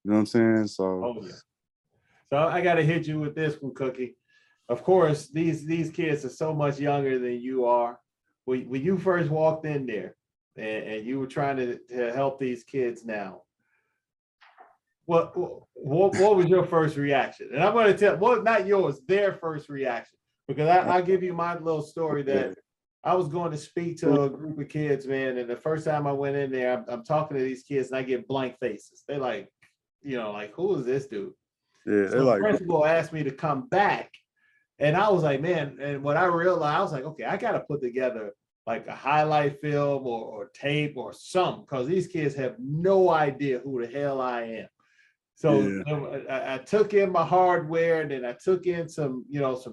You know what I'm saying? So, So I got to hit you with this one, Cookie. Of course, these kids are so much younger than you are. When you first walked in there, and you were trying to help these kids now, what was your first reaction? And I'm going to tell, well, not yours, their first reaction, because I'll give you my little story that I was going to speak to a group of kids, man, and the first time I went in there, I'm talking to these kids, and I get blank faces. They're like, you know, like, who is this dude? Yeah, so the principal asked me to come back, and I was like, man, and when I realized, I was like, okay, I got to put together like a highlight film or tape or something, because these kids have no idea who the hell I am. So I took in my hardware, and then I took in some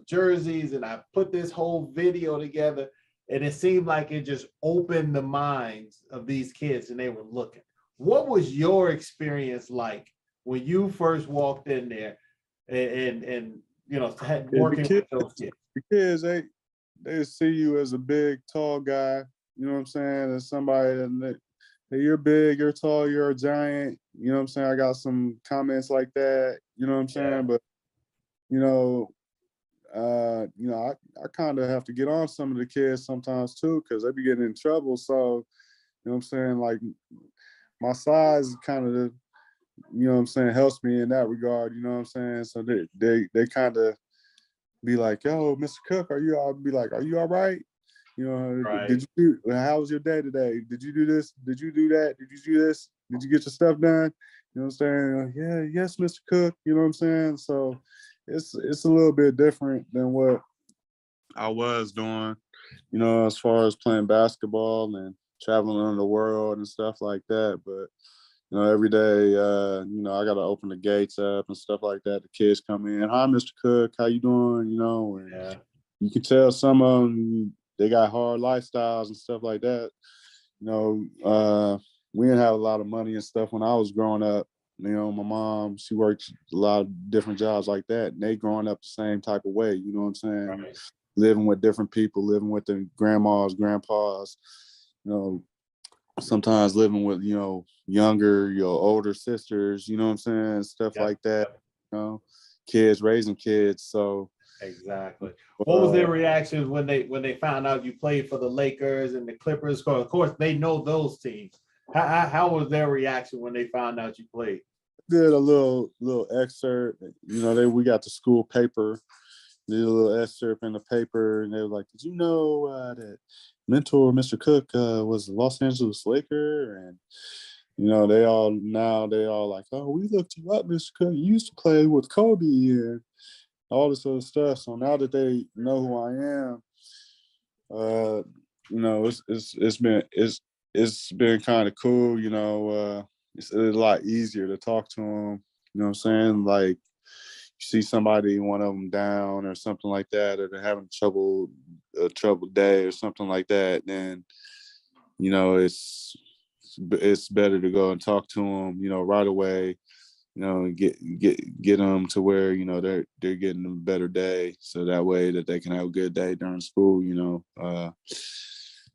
jerseys, and I put this whole video together, and it seemed like it just opened the minds of these kids, and they were looking. What was your experience like when you first walked in there and working with those kids? The kids, they see you as a big, tall guy, you know what I'm saying? As somebody that you're big, you're tall, you're a giant, you know what I'm saying? I got some comments like that, you know what I'm saying? But, I kind of have to get on some of the kids sometimes too, because they be getting in trouble. So, you know what I'm saying? Like, my size kind of, you know what I'm saying, helps me in that regard, you know what I'm saying? So they kind of be like, yo, Mr. Cook, are you all right? You know, how was your day today? Did you do this? Did you do that? Did you do this? Did you get your stuff done? You know what I'm saying? Yeah, yes, Mr. Cook, you know what I'm saying? So it's a little bit different than what I was doing, you know, as far as playing basketball and traveling around the world and stuff like that. But, you know, every day, I got to open the gates up and stuff like that. The kids come in. Hi, Mr. Cook. How you doing? You know, and you can tell some of them, they got hard lifestyles and stuff like that. You know, we didn't have a lot of money and stuff when I was growing up. You know, my mom, she worked a lot of different jobs like that. And they growing up the same type of way. You know what I'm saying? Right. Living with different people, living with their grandmas, grandpas, you know, sometimes living with, you know, younger, older sisters, you know what I'm saying? Stuff like that, you know, kids raising kids. So exactly. What was their reactions when they found out you played for the Lakers and the Clippers? Of course, they know those teams. How was their reaction when they found out you played? Did a little excerpt. You know, we got the school paper. Did a little excerpt in the paper, and they were like, "Did you know that mentor Mr. Cook was a Los Angeles Laker?" And you know, they all like, "Oh, we looked you up, Mr. Cook. You used to play with Kobe and all this other stuff." So now that they know who I am, It's been kind of cool. It's a lot easier to talk to them. You know what I'm saying? Like, you see somebody, one of them down or something like that, or they're having a troubled day or something like that, then it's better to go and talk to them, right away, and get them to where they're getting a better day, so that way that they can have a good day during school.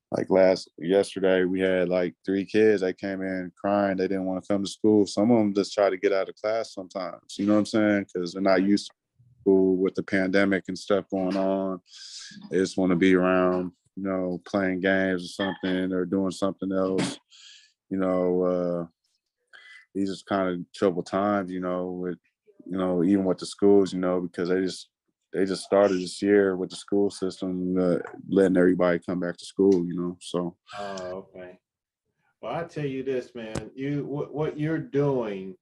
Like yesterday, we had like 3 kids that came in crying. They didn't want to come to school. Some of them just try to get out of class sometimes. You know what I'm saying? Because they're not used to school with the pandemic and stuff going on. They just want to be around, playing games or something or doing something else. These are kind of troubled times, with, even with the schools, because they just started this year with the school system, letting everybody come back to school, so. Oh, okay. Well, I tell you this, man, what you're doing,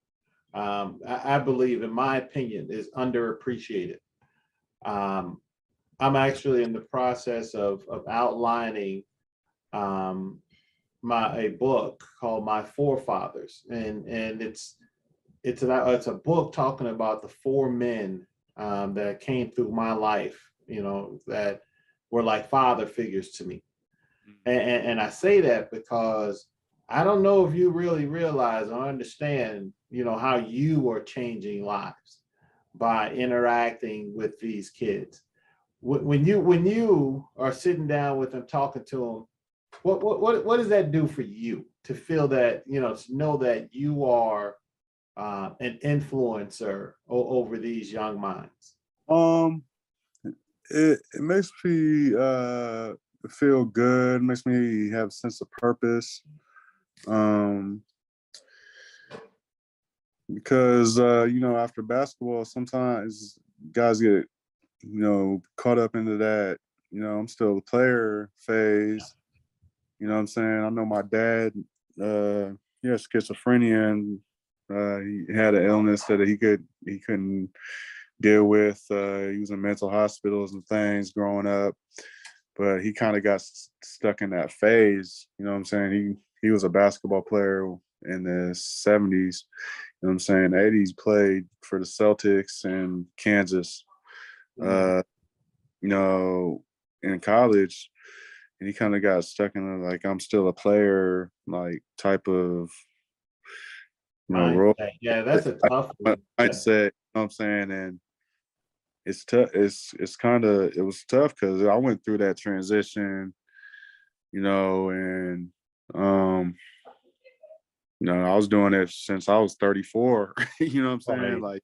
I believe, in my opinion, is underappreciated. I'm actually in the process of outlining a book called My Forefathers, and it's a book talking about the 4 men that came through my life, that were like father figures to me. And I say that because I don't know if you really realize or understand, how you are changing lives by interacting with these kids. When you are sitting down with them, talking to them, what does that do for you to feel that, to know that you are an influencer over these young minds? Um, it makes me feel good. It makes me have a sense of purpose. Because after basketball, sometimes guys get caught up into that. I'm still a player phase. You know what I'm saying? I know my dad, he has schizophrenia, and he had an illness that he couldn't deal with. He was in mental hospitals and things growing up, but he kind of got stuck in that phase. You know what I'm saying? He was a basketball player in the 70s. You know what I'm saying? 80s, played for the Celtics and Kansas. In college, and he kind of got stuck in the, like, I'm still a player, like, type of role. Yeah, that's a tough one. Mindset, you know what I'm saying? And it's tough. It was tough because I went through that transition, and I was doing it since I was 34. You know what I'm saying? Right. Like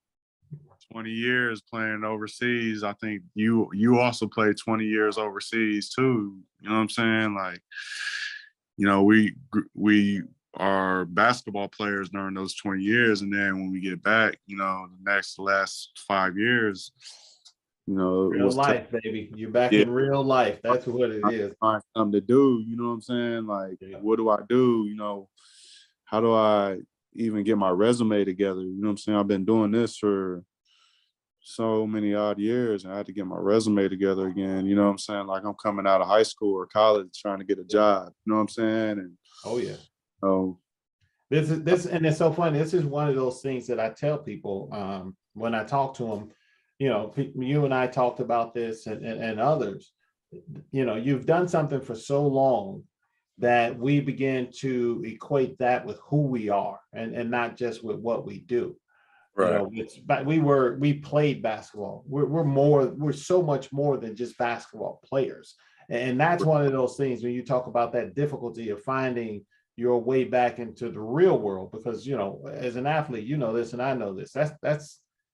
20 years playing overseas. I think you also played 20 years overseas too. You know what I'm saying? Like, we are basketball players during those 20 years, and then when we get back, the last 5 years, it Real was tough. life, baby. You're back Yeah, in real life. That's what it is. find something to do. You know what I'm saying? Like, Yeah. what do I do? How do I even get my resume together? You know what I'm saying? I've been doing this for so many odd years, and I had to get my resume together again. You know what I'm saying? Like, I'm coming out of high school or college trying to get a job. You know what I'm saying? And Oh yeah. oh, This and it's so funny. This is one of those things that I tell people when I talk to them. You and I talked about this, and others. You've done something for so long that we begin to equate that with who we are, and not just with what we do. right. We played basketball. We're so much more than just basketball players. And that's one of those things when you talk about that difficulty of finding your way back into the real world, because as an athlete, this and I know this.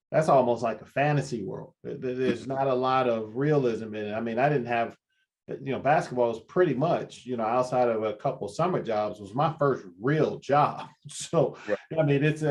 That's almost like a fantasy world. There's not a lot of realism in it. I mean, I didn't have, basketball is pretty much, outside of a couple summer jobs, was my first real job. So, Right. I mean, it's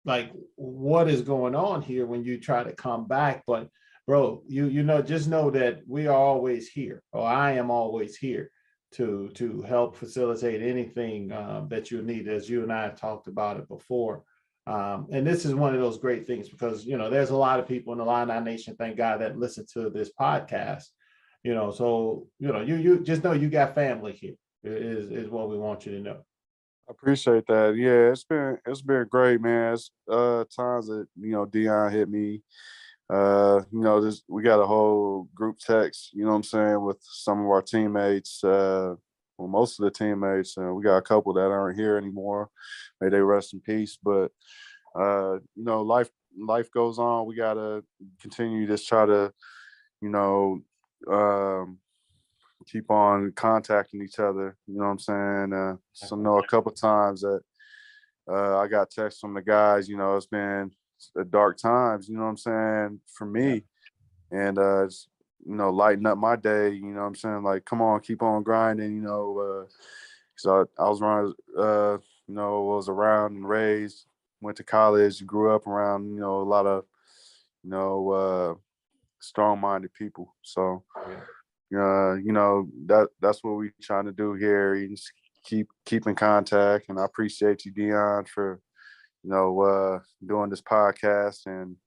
like what is going on here when you try to come back. But bro, just know that we are always here, or I am always here to help facilitate anything that you need, as you and I have talked about it before. And this is one of those great things because there's a lot of people in the Illini Nation, thank God, that listen to this podcast, So you just know you got family here is what we want you to know. I appreciate that. Yeah, it's been great, man. It's times that, Deon hit me. This we got a whole group text, you know what I'm saying, with some of our teammates, well, most of the teammates. We got a couple that aren't here anymore. May they rest in peace. But life goes on. We gotta continue to try to, you know, um, keep on contacting each other. You know what I'm saying? So I know a couple times that I got texts from the guys. It's been dark times. You know what I'm saying, for Yeah. me, and it's, lighten up my day. You know what I'm saying? Like, come on, keep on grinding. So I was around. Was around and raised. Went to college. Grew up around. A lot of you know strong-minded people. So Yeah. that's what we trying to do here. You just keep in contact, and I appreciate you, Deon, for doing this podcast, and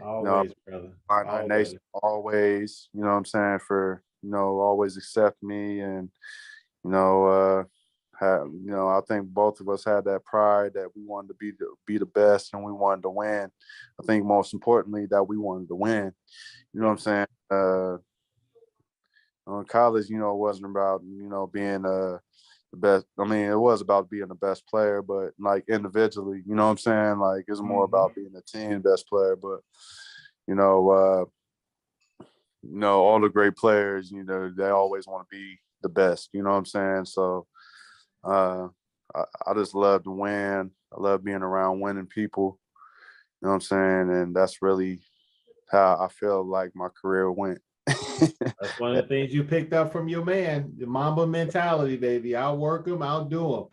Always, brother. Illini Always. Nation always. You know what I'm saying, for always accept me, and you know I think both of us had that pride that we wanted to be the best, and we wanted to win. I think most importantly that we wanted to win. You know what I'm saying? In college, it wasn't about being the best. I mean, it was about being the best player, but like individually, you know what I'm saying? Like, it's more Mhm. about being the team best player. But you know, all the great players, they always want to be the best. You know what I'm saying? So uh, I just love to win. I love being around winning people. You know what I'm saying? And that's really how I feel like my career went. That's one of the things you picked up from your man, the Mamba mentality, baby. I'll work them, I'll do them,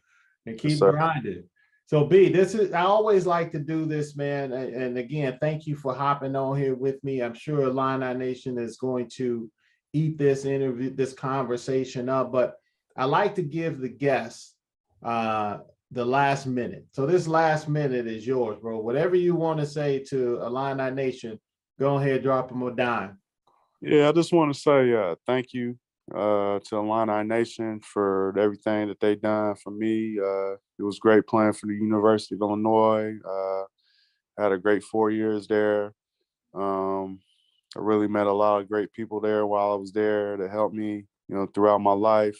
and Yes, keep sir. grinding. So, B, I always like to do this, man. And again, thank you for hopping on here with me. I'm sure Illini Nation is going to eat this interview, this conversation up, but I like to give the guests uh, the last minute. So, this last minute is yours, bro. Whatever you want to say to Illini Nation, go ahead, drop them a dime. Yeah, I just want to say thank you to Illini Nation for everything that they done for me. It was great playing for the University of Illinois. I had a great 4 years there. Um, I really met a lot of great people there while I was there that helped me, throughout my life.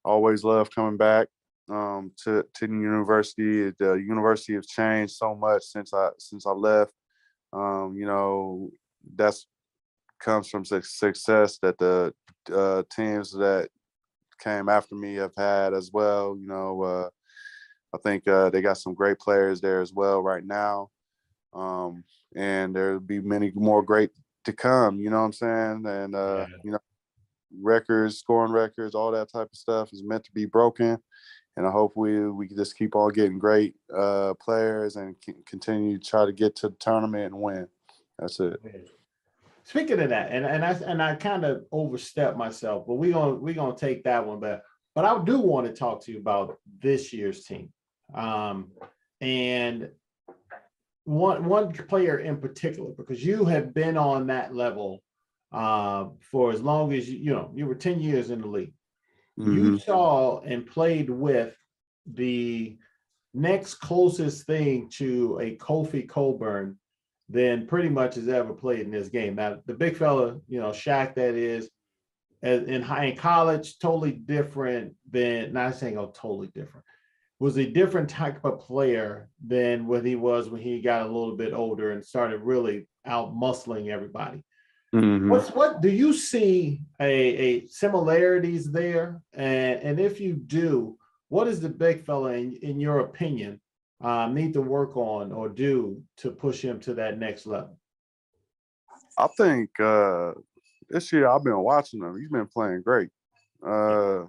Always loved coming back to the university. The university has changed so much since I left. That's comes from success that the teams that came after me have had as well. I think they got some great players there as well right now, um, and there'll be many more great to come. You know what I'm saying? And Yeah. records, scoring records, all that type of stuff is meant to be broken. And I hope we can just keep on getting great players and continue to try to get to the tournament and win. That's it. Speaking of that, and I kind of overstepped myself, but we're gonna take that one back. But I do want to talk to you about this year's team, and one player in particular, because you have been on that level for as long as you were 10 years in the league. You Hmm. saw and played with the next closest thing to a Kofi Coburn than pretty much has ever played in this game. Now, the big fella, Shaq, that is, in college, totally different than, not saying totally different, was a different type of player than what he was when he got a little bit older and started really out muscling everybody. Hmm. What do you see a similarities there? And if you do, what does the big fella, in your opinion, need to work on or do to push him to that next level? I think this year I've been watching him. He's been playing great. Uh,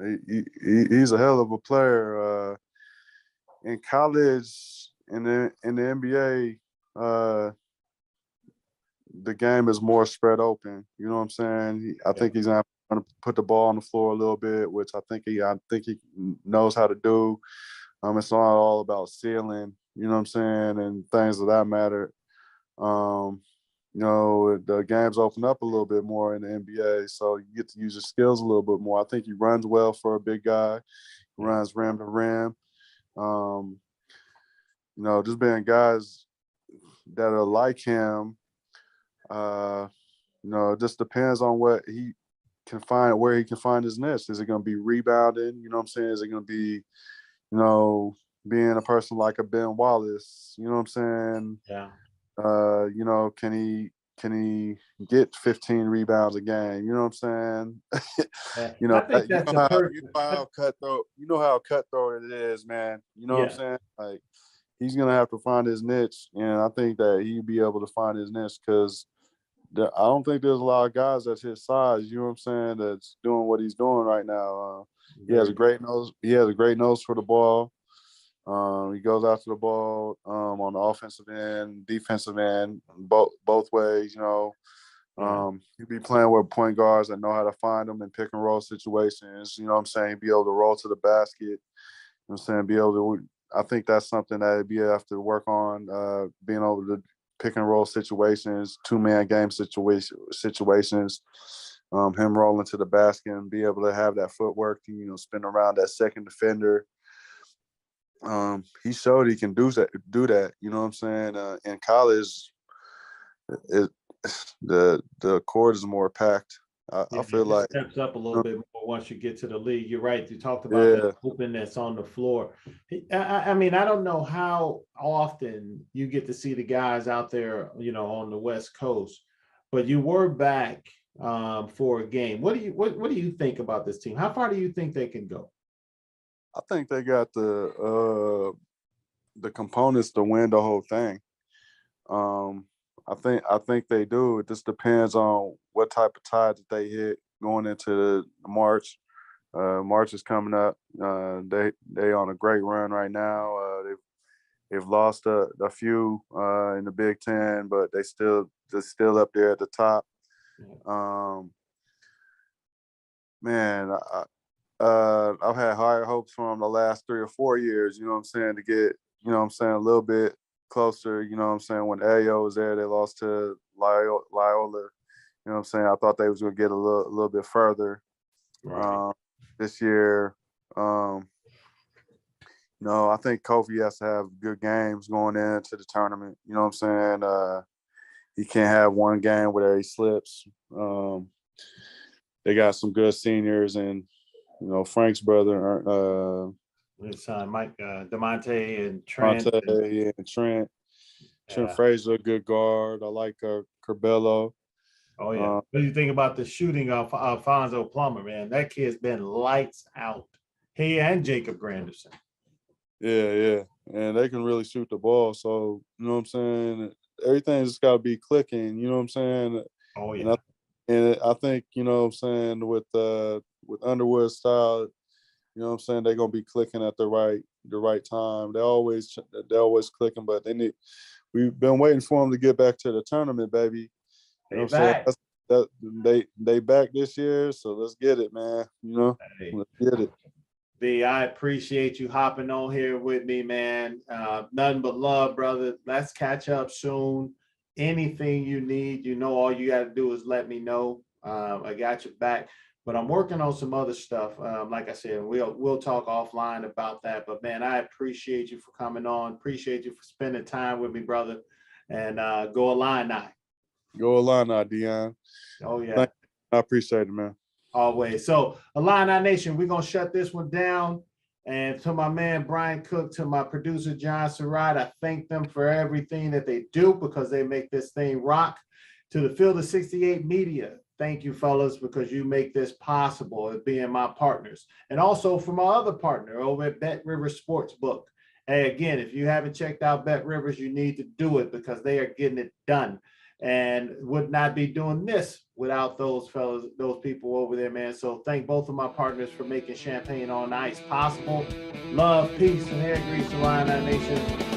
he's a hell of a player. In college, in the NBA, the game is more spread open. You know what I'm saying? I Yeah. think he's going to put the ball on the floor a little bit, which I think he knows how to do. It's not all about sealing. You know what I'm saying, and things of that matter. Um, the games open up a little bit more in the NBA, so you get to use your skills a little bit more. I think he runs well for a big guy. He runs rim to rim. Just being guys that are like him, it just depends on what he can find, where he can find his niche. Is it going to be rebounding? You know what I'm saying? Is it going to be, being a person like a Ben Wallace? You know what I'm saying? Yeah. Can he get 15 rebounds a game? You know what I'm saying? I think that's the perfect. You know how cutthroat it is, man. You know what I'm saying? Like, he's gonna have to find his niche, and I think that he'd be able to find his niche because I don't think there's a lot of guys that's his size. You know what I'm saying? That's doing what he's doing right now. He has a great nose. He has a great nose for the ball. He goes after the ball on the offensive end, defensive end, both ways. He'd be playing with point guards that know how to find them in pick and roll situations. You know what I'm saying? He'd be able to roll to the basket. You know what I'm saying? I think that's something that he'd be have to work on, being able to pick and roll situations, 2-man game situations. Him rolling to the basket and be able to have that footwork to, spin around that second defender. He showed he can do that. You know what I'm saying? In college, the court is more packed. I feel like it steps up a little bit more once you get to the league. You're right. You talked about that openness on the floor. I mean, I don't know how often you get to see the guys out there, on the West Coast, but you were back for a game. What do you think about this team? How far do you think they can go? I think they got the components to win the whole thing. I think they do. It just depends on what type of tide that they hit going into March. March is coming up. They on a great run right now. They've lost a few in the Big Ten, but they're still up there at the top. I've had higher hopes for them the last 3 or 4 years. You know what I'm saying? To get a little bit closer. You know what I'm saying? When Ayo was there, they lost to Loyola. You know what I'm saying? I thought they was going to get a little bit further this year. I think Kofi has to have good games going into the tournament. You know what I'm saying? He can't have one game where he slips. They got some good seniors, and Frank's brother, his son Mike, DeMonte, and Trent. Trent Frazier, a good guard. I like Curbelo. Oh yeah. What do you think about the shooting of Alfonso Plummer, man? That kid's been lights out. He and Jacob Granderson. Yeah, and they can really shoot the ball. So you know what I'm saying. Everything's just got to be clicking. You know what I'm saying. Oh yeah. And I think what I'm saying with Underwood's style, you know what I'm saying, they're gonna be clicking at the right time. They're always clicking, but we've been waiting for them to get back to the tournament, baby. You know what I'm saying? They back this year, so let's get it, man. Let's get it. B, I appreciate you hopping on here with me, man. Nothing but love, brother. Let's catch up soon. Anything you need, all you got to do is let me know. I got your back. But I'm working on some other stuff. Like I said, we'll talk offline about that. But man, I appreciate you for coming on. Appreciate you for spending time with me, brother. And go Illini. Go Illini, Deon. Oh yeah. I appreciate it, man. Always. So Illini Nation, we're gonna shut this one down. And to my man Brian Cook, to my producer John Surratt, I thank them for everything that they do because they make this thing rock. To the Field of 68 Media, thank you, fellas, because you make this possible as being my partners. And also for my other partner over at Bet Rivers Sportsbook. Hey, again, if you haven't checked out Bet Rivers, you need to do it because they are getting it done. And would not be doing this without those fellas, those people over there, man. So thank both of my partners for making Champaign on Ice possible. Love, peace, and hair grease, Illini Nation.